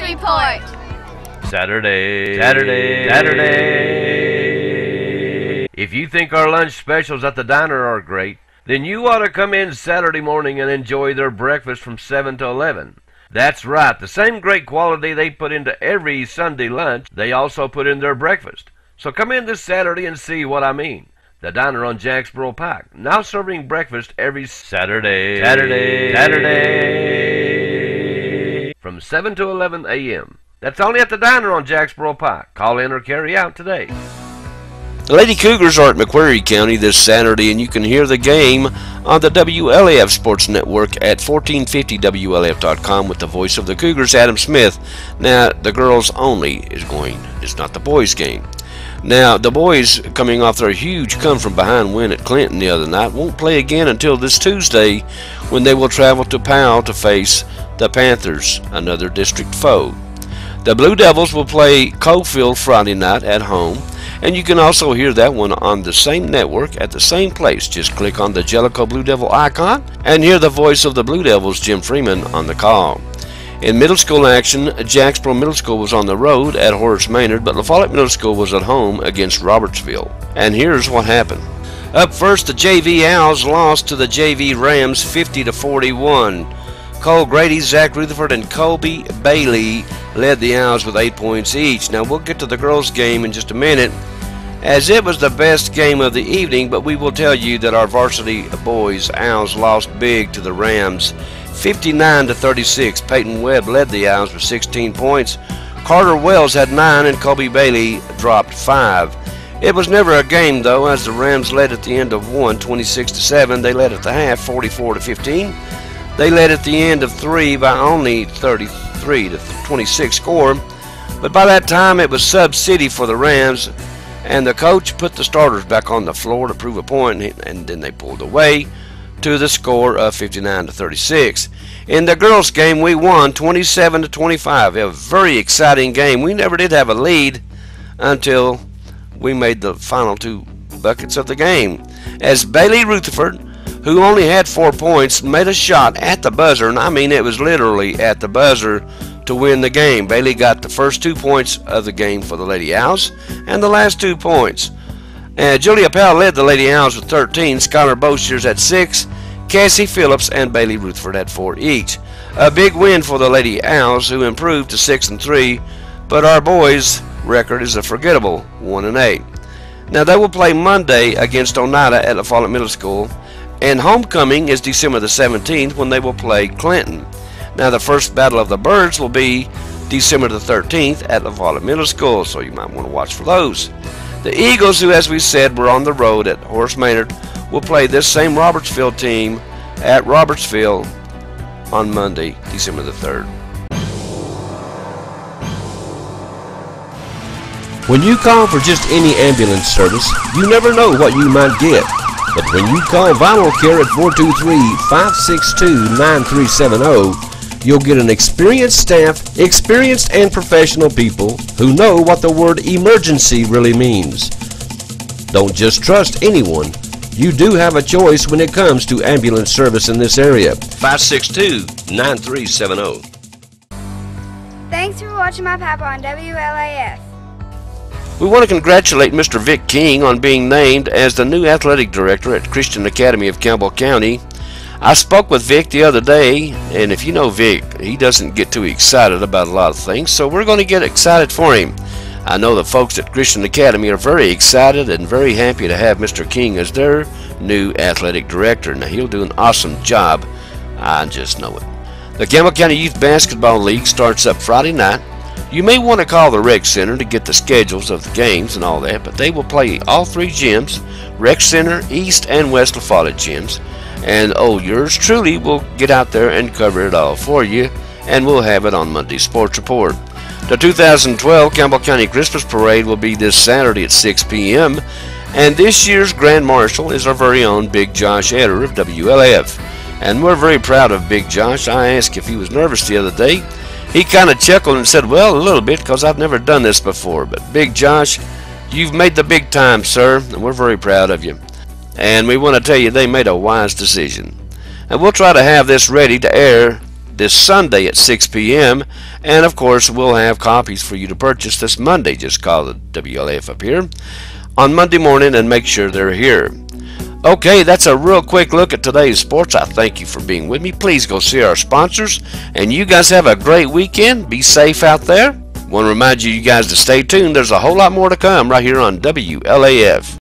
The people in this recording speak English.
Report. Saturday. If you think our lunch specials at the diner are great, then you ought to come in Saturday morning and enjoy their breakfast from 7 to 11. That's right, the same great quality they put into every Sunday lunch, they also put in their breakfast. So come in this Saturday and see what I mean. The diner on Jacksboro Pike, now serving breakfast every Saturday. From 7 to 11 a.m. That's only at the diner on Jacksboro Pike. Call in or carry out today. The Lady Cougars are at Macquarie County this Saturday, and you can hear the game on the WLAF Sports Network at 1450WLAF.com with the voice of the Cougars, Adam Smith. Now, the girls only it's not the boys' game. Now, the boys, coming off their huge come-from-behind win at Clinton the other night, won't play again until this Tuesday when they will travel to Powell to face the Panthers, another district foe. The Blue Devils will play Cofield Friday night at home, and you can also hear that one on the same network at the same place. Just click on the Jellicoe Blue Devil icon and hear the voice of the Blue Devils, Jim Freeman, on the call. In middle school action, Jacksboro Middle School was on the road at Horace Maynard, but La Follette Middle School was at home against Robertsville. And here's what happened. Up first, the JV Owls lost to the JV Rams 50-41. Cole Grady, Zach Rutherford, and Colby Bailey led the Owls with 8 points each. Now, we'll get to the girls' game in just a minute, as it was the best game of the evening, but we will tell you that our varsity boys, Owls, lost big to the Rams, 59-36. Peyton Webb led the Owls with 16 points. Carter Wells had 9, and Colby Bailey dropped 5. It was never a game, though, as the Rams led at the end of one, 26-7. They led at the half, 44-15. They led at the end of 3 by only 33-26 score. But by that time, it was sub-city for the Rams, and the coach put the starters back on the floor to prove a point, and then they pulled away to the score of 59-36. In the girls' game, we won 27-25. A very exciting game. We never did have a lead until we made the final 2 buckets of the game, as Bailey Rutherford, who only had 4 points, made a shot at the buzzer, and I mean it was literally at the buzzer, to win the game. Bailey got the first 2 points of the game for the Lady Owls, and the last 2 points. Julia Powell led the Lady Owls with 13, Skylar Boshiers at 6, Cassie Phillips and Bailey Rutherford at 4 each. A big win for the Lady Owls, who improved to 6-3, but our boys' record is a forgettable 1-8. Now, they will play Monday against Oneida at La Follette Middle School, and homecoming is December the 17th when they will play Clinton. Now, the first Battle of the Birds will be December the 13th at La Follette Middle School, so you might want to watch for those. The Eagles, who, as we said, were on the road at Horace Maynard, will play this same Robertsville team at Robertsville on Monday, December the 3rd. When you call for just any ambulance service, you never know what you might get. But when you call Vital Care at 423-562-9370, you'll get an experienced staff, experienced and professional people who know what the word emergency really means. Don't just trust anyone. You do have a choice when it comes to ambulance service in this area. 562-9370. Thanks for watching my papa on WLAF. We want to congratulate Mr. Vic King on being named as the new athletic director at Christian Academy of Campbell County. I spoke with Vic the other day, and if you know Vic, he doesn't get too excited about a lot of things, so we're going to get excited for him. I know the folks at Christian Academy are very excited and very happy to have Mr. King as their new athletic director. Now, he'll do an awesome job. I just know it. The Campbell County Youth Basketball League starts up Friday night. You may want to call the Rec Center to get the schedules of the games and all that, but they will play all 3 gyms, Rec Center, East and West La Follette gyms. And yours truly will get out there and cover it all for you, and we'll have it on Monday's Sports Report. The 2012 Campbell County Christmas Parade will be this Saturday at 6 p.m., and this year's Grand Marshal is our very own Big Josh Eder of WLAF. And we're very proud of Big Josh. I asked if he was nervous the other day. He kind of chuckled and said, well, a little bit, because I've never done this before. But Big Josh, you've made the big time, sir, and we're very proud of you. And we want to tell you they made a wise decision. And we'll try to have this ready to air this Sunday at 6 p.m. And of course, we'll have copies for you to purchase this Monday. Just call the WLAF up here on Monday morning and make sure they're here. Okay, that's a real quick look at today's sports. I thank you for being with me. Please go see our sponsors. And you guys have a great weekend. Be safe out there. Want to remind you guys to stay tuned. There's a whole lot more to come right here on WLAF.